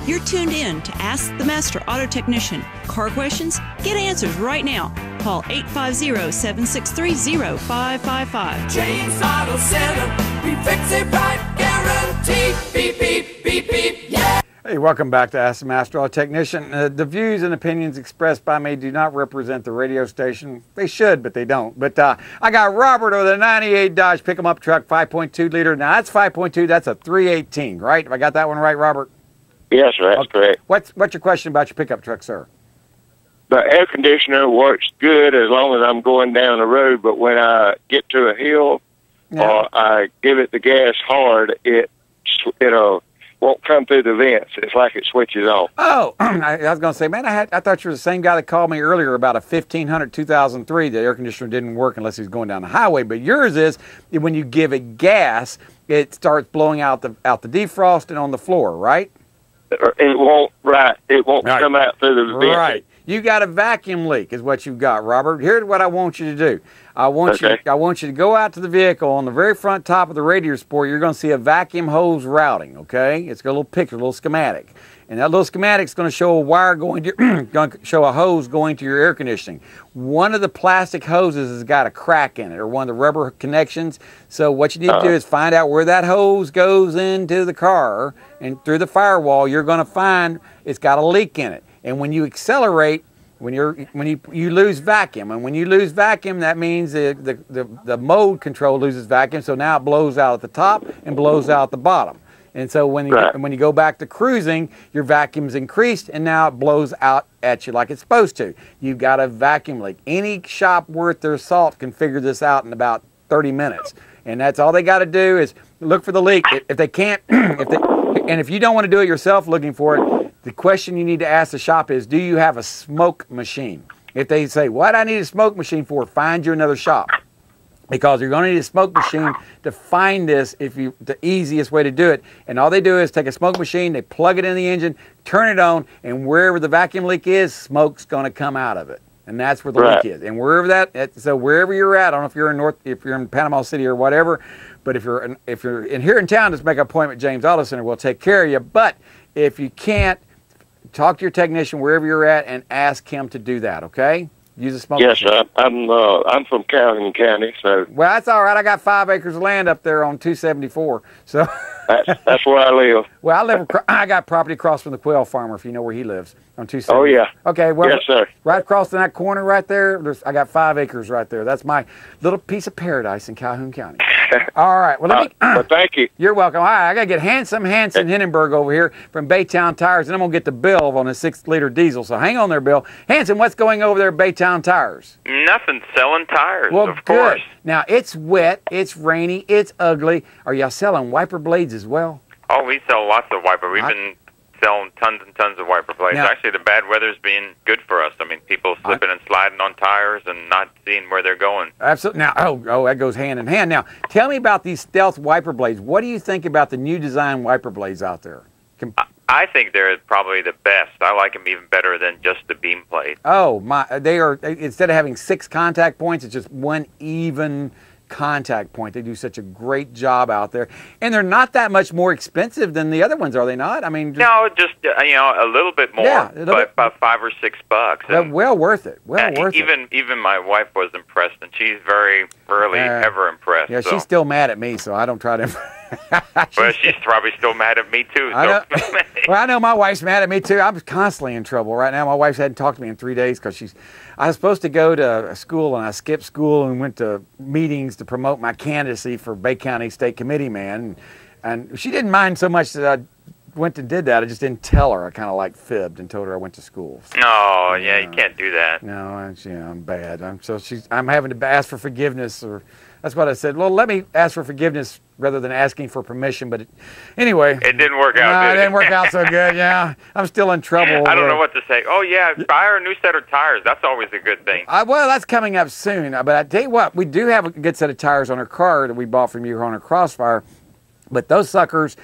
You're tuned in to Ask the Master Auto Technician. Car questions? Get answers right now. Call 850-763-0555. James Auto Center, we fix it right, guaranteed. Beep, beep, beep, beep, yeah. Hey, welcome back to Ask the Master Auto Technician. The views and opinions expressed by me do not represent the radio station. They should, but they don't. But I got Robert with a 98 Dodge pick-em-up truck, 5.2 liter. Now, that's 5.2. That's a 318, right? Have I got that one right, Robert? Yes, sir, that's correct. What's your question about your pickup truck, sir? The air conditioner works good as long as I'm going down the road, but when I get to a hill or I give it the gas hard, it won't come through the vents. It's like it switches off. Oh, I was going to say, man, I thought you were the same guy that called me earlier about a 1500 2003. The air conditioner didn't work unless he was going down the highway. But yours is when you give it gas, it starts blowing out the defrost and on the floor, right? It won't, right. It won't come out through the vents. Right. You got a vacuum leak is what you've got, Robert. Here's what I want you to do. I want you to go out to the vehicle on the very front top of the radiator support. You're going to see a vacuum hose routing, okay? It's got a little picture, a little schematic. And that little schematic is going to show a wire going to going to show a hose going to your air conditioning. One of the plastic hoses has got a crack in it, or one of the rubber connections. So what you need to do is find out where that hose goes into the car, and through the firewall, you're going to find it's got a leak in it. And when you accelerate, when you lose vacuum, and when you lose vacuum, that means the mode control loses vacuum. So now it blows out at the top and blows out at the bottom. And so when you go back to cruising, your vacuum's increased, and now it blows out at you like it's supposed to. You've got a vacuum leak. Any shop worth their salt can figure this out in about 30 minutes. And that's all they got to do is look for the leak. If they can't, and if you don't want to do it yourself looking for it, the question you need to ask the shop is, do you have a smoke machine? If they say, what I need a smoke machine for, find you another shop. Because you're going to need a smoke machine to find this the easiest way to do it. And all they do is take a smoke machine, they plug it in the engine, turn it on, and wherever the vacuum leak is, smoke's going to come out of it. And that's where the leak is. And wherever wherever you're at, I don't know if you're in Panama City or whatever, but if you're in here in town, just make an appointment at James Auto Center. We'll take care of you. But if you can't, talk to your technician wherever you're at and ask him to do that, okay? Use a smoke machine. Yes, I'm from Calhoun County, so. Well, that's all right. I got 5 acres of land up there on 274, so. that's where I live. Well, I got property across from the quail farmer, if you know where he lives, on 274. Oh yeah. Okay. Well, yes, sir. Right across in that corner right there, I got 5 acres right there. That's my little piece of paradise in Calhoun County. All right. Well, well, thank you. You're welcome. All right, I got to get Hansen Henenberg over here from Baytown Tires, and I'm going to get the bill on a 6-liter diesel. So hang on there, Bill. Hansen, what's going over there at Baytown Tires? Nothing. Selling tires, well, of good. course. Now, it's wet, it's rainy, it's ugly. Are y'all selling wiper blades as well? Oh, we sell lots of wiper. We've been selling tons and tons of wiper blades. Now, actually, the bad weather's been good for us. I mean, people slipping and sliding on tires and not seeing where they're going. Absolutely. Now, that goes hand in hand. Now, tell me about these stealth wiper blades. What do you think about the new design wiper blades out there? I think they're probably the best. I like them even better than just the beam plate. Oh, they are, instead of having 6 contact points, it's just one even contact point. They do such a great job out there, and they're not that much more expensive than the other ones, are they not? I mean, no, just a little bit more, but about $5 or $6. Well worth it. Worth it. Even my wife was impressed, and she's very rarely ever impressed. Yeah, so. She's still mad at me, so I don't try to. Well, she's probably still mad at me too. So. Well, I know my wife's mad at me too. I'm constantly in trouble right now. My wife hadn't talked to me in 3 days because I was supposed to go to school, and I skipped school and went to meetings to promote my candidacy for Bay County State Committee man. And she didn't mind so much that I went and did that. I just didn't tell her. I kind of fibbed and told her I went to school. So, oh, yeah, you can't do that. No, I'm bad. I'm having to ask for forgiveness, or that's what I said. Well, let me ask for forgiveness rather than asking for permission. But anyway, it didn't work out. It didn't work out so good. Yeah, I'm still in trouble. I don't know what to say. Oh yeah, buy her a new set of tires. That's always a good thing. Well, that's coming up soon. But I tell you what, we do have a good set of tires on her car that we bought from you on her Crossfire. But those suckers,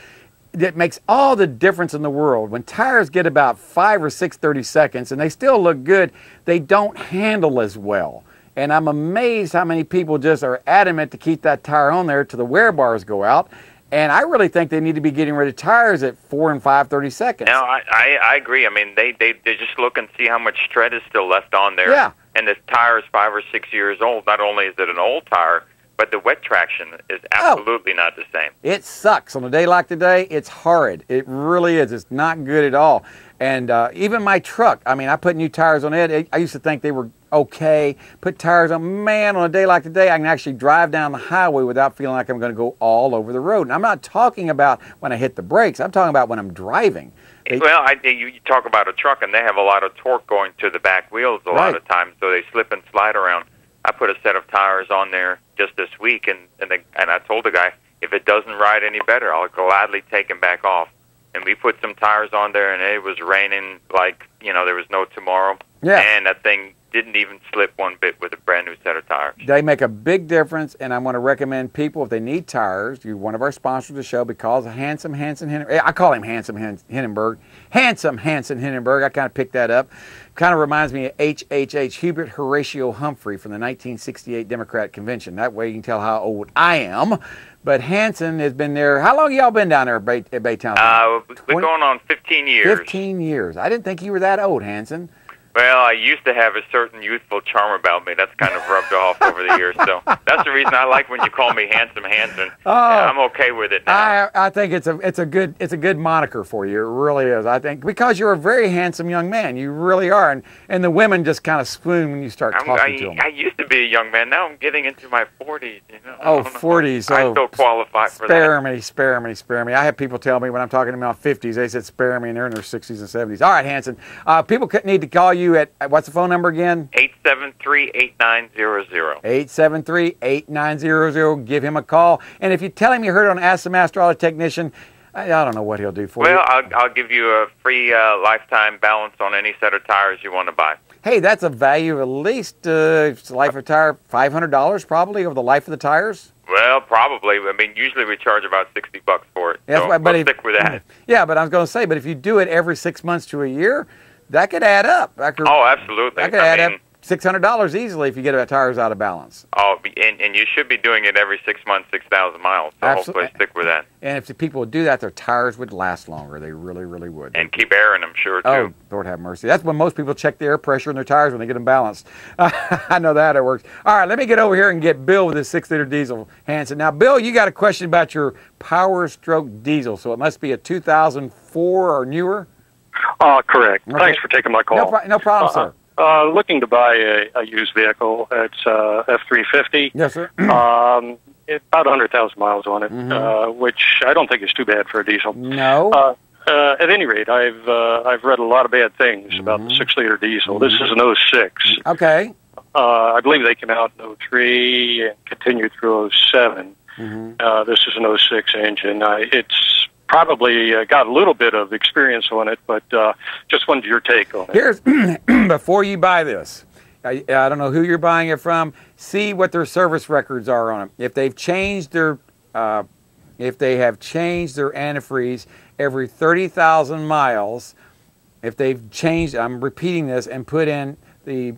it makes all the difference in the world. When tires get about 5 or 6 30 seconds and they still look good, they don't handle as well. And I'm amazed how many people just are adamant to keep that tire on there till the wear bars go out. And I really think they need to be getting rid of tires at 4 and 5/32. No, I agree. I mean, they just look and see how much tread is still left on there. Yeah. And the tire is 5 or 6 years old. Not only is it an old tire, but the wet traction is absolutely not the same. It sucks. On a day like today, it's horrid. It really is. It's not good at all. And even my truck, I mean, I put new tires on it. I used to think they were okay. Put tires on. Man, on a day like today, I can actually drive down the highway without feeling like I'm going to go all over the road. And I'm not talking about when I hit the brakes. I'm talking about when I'm driving. Well, you talk about a truck, and they have a lot of torque going to the back wheels a lot of times, so they slip and slide around. I put a set of tires on there just this week, and I told the guy, if it doesn't ride any better, I'll gladly take them back off. And we put some tires on there, and it was raining like, there was no tomorrow. Yeah. And that thing didn't even slip one bit with a brand new set of tires. They make a big difference, and I want to recommend people, if they need tires, you're one of our sponsors of the show, because of Hansen Henenberg. I call him Hansen Henenberg. Hansen Henenberg. I kind of picked that up. Kind of reminds me of H.H. Hubert Horatio Humphrey from the 1968 Democratic Convention. That way you can tell how old I am. But Hansen has been there. How long have y'all been down there at Baytown? We're going on 15 years. 15 years. I didn't think you were that old, Hansen. Well, I used to have a certain youthful charm about me. That's kind of rubbed off over the years. So that's the reason I like when you call me Handsome Hansen. Oh, I'm okay with it now. I think it's a good moniker for you. It really is. I think because you're a very handsome young man. You really are, and the women just kind of swoon when you start talking to them. I used to be a young man. Now I'm getting into my 40s. Oh, 40s. I still qualify for that. Spare me. I have people tell me when I'm talking to them about 50s, they said spare me, and they're in their 60s and 70s. All right, Hansen. People need to call you at, what's the phone number again? 873-8900. 873-8900. Give him a call. And if you tell him you heard it on Ask the Master Auto Technician, I don't know what he'll do for you. Well, I'll give you a free lifetime balance on any set of tires you want to buy. Hey, that's a value of at least, life of tire, $500 probably over the life of the tires? Well, probably. I mean, usually we charge about $60 for it. Yeah, so but we'll stick with that. Yeah, but I was going to say, but if you do it every 6 months to a year, that could add up. Oh, absolutely. That could add up $600 easily if you get our tires out of balance. Oh, and you should be doing it every 6 months, 6,000 miles. So hopefully stick with that. And if the people would do that, their tires would last longer. They really, really would. And keep airing them, sure, too. Oh, Lord have mercy. That's when most people check the air pressure in their tires when they get them balanced. I know that it works. All right, let me get over here and get Bill with his 6-liter diesel, Hansen. Now, Bill, you got a question about your Power Stroke diesel, so it must be a 2004 or newer? Correct. Okay. Thanks for taking my call. No problem, sir. Looking to buy a used vehicle. It's F-350. Yes, sir. It's about 100,000 miles on it, which I don't think is too bad for a diesel. No. At any rate, I've read a lot of bad things about the 6-liter diesel. This is an 06. Okay. I believe they came out in 03 and continued through 07. This is an 06 engine. It's probably got a little bit of experience on it, but just wanted your take on it. Here's before you buy this, I don't know who you're buying it from. See what their service records are on it. If they've changed their, if they have changed their antifreeze every 30,000 miles, if they've changed, I'm repeating this, and put in the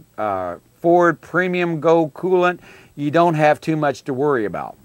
Ford Premium Go coolant, you don't have too much to worry about.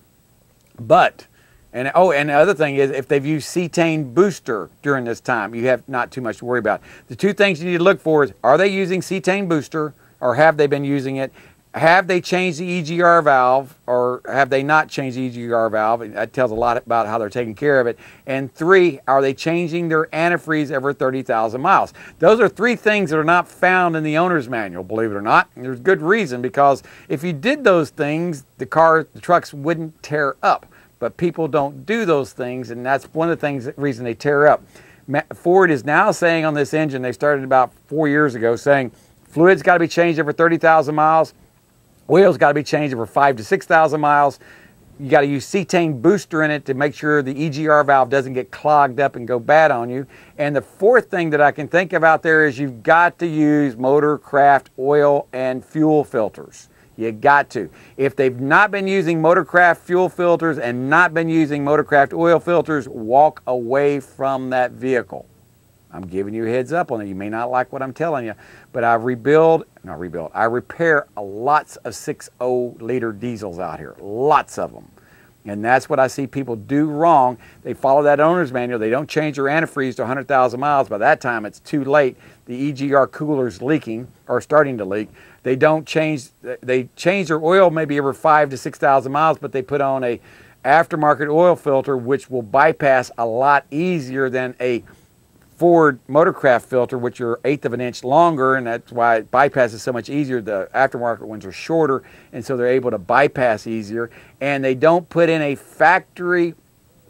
But and the other thing is, if they've used cetane booster during this time, you have not too much to worry about. The two things you need to look for is, are they using cetane booster, or have they been using it? Have they changed the EGR valve, or have they not changed the EGR valve? And that tells a lot about how they're taking care of it. And 3, are they changing their antifreeze every 30,000 miles? Those are 3 things that are not found in the owner's manual, believe it or not. And there's good reason, because if you did those things, the trucks wouldn't tear up. But people don't do those things, and that's one of the reason they tear up. Ford is now saying on this engine, they started about 4 years ago, saying fluid's got to be changed every 30,000 miles, oil's got to be changed every 5,000 to 6,000 miles. You got to use cetane booster in it to make sure the EGR valve doesn't get clogged up and go bad on you. And the 4th thing that I can think of out there is you've got to use Motorcraft oil and fuel filters. You got to. If they've not been using Motorcraft fuel filters and not been using Motorcraft oil filters, walk away from that vehicle. I'm giving you a heads up on it. You may not like what I'm telling you, but I repair lots of 6.0 liter diesels out here. Lots of them. And that's what I see people do wrong. They follow that owner's manual. They don't change their antifreeze to 100,000 miles. By that time, it's too late. The EGR cooler's leaking or starting to leak. They don't change. They change their oil maybe every 5,000 to 6,000 miles, but they put on a aftermarket oil filter, which will bypass a lot easier than a Ford Motorcraft filter, which are 1/8 of an inch longer, and that's why it bypasses so much easier. The aftermarket ones are shorter, and so they're able to bypass easier. And they don't put in a factory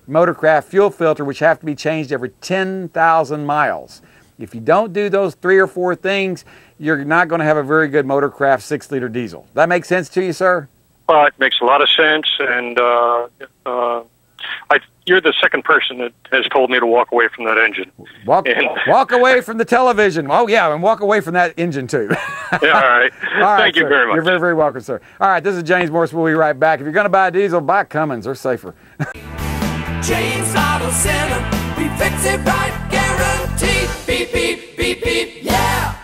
Motorcraft fuel filter, which have to be changed every 10,000 miles. If you don't do those 3 or 4 things, you're not going to have a very good Motorcraft 6-liter diesel. That make sense to you, sir? It makes a lot of sense, and you're the second person that has told me to walk away from that engine. Walk away from the television. Oh, yeah, and walk away from that engine, too. Yeah, all right. Thank you very much. You're very, very welcome, sir. All right, this is James Morse. We'll be right back. If you're going to buy a diesel, buy Cummins. They're safer. James Auto Center, we fix it right, guaranteed. Beep, beep, beep, beep, yeah.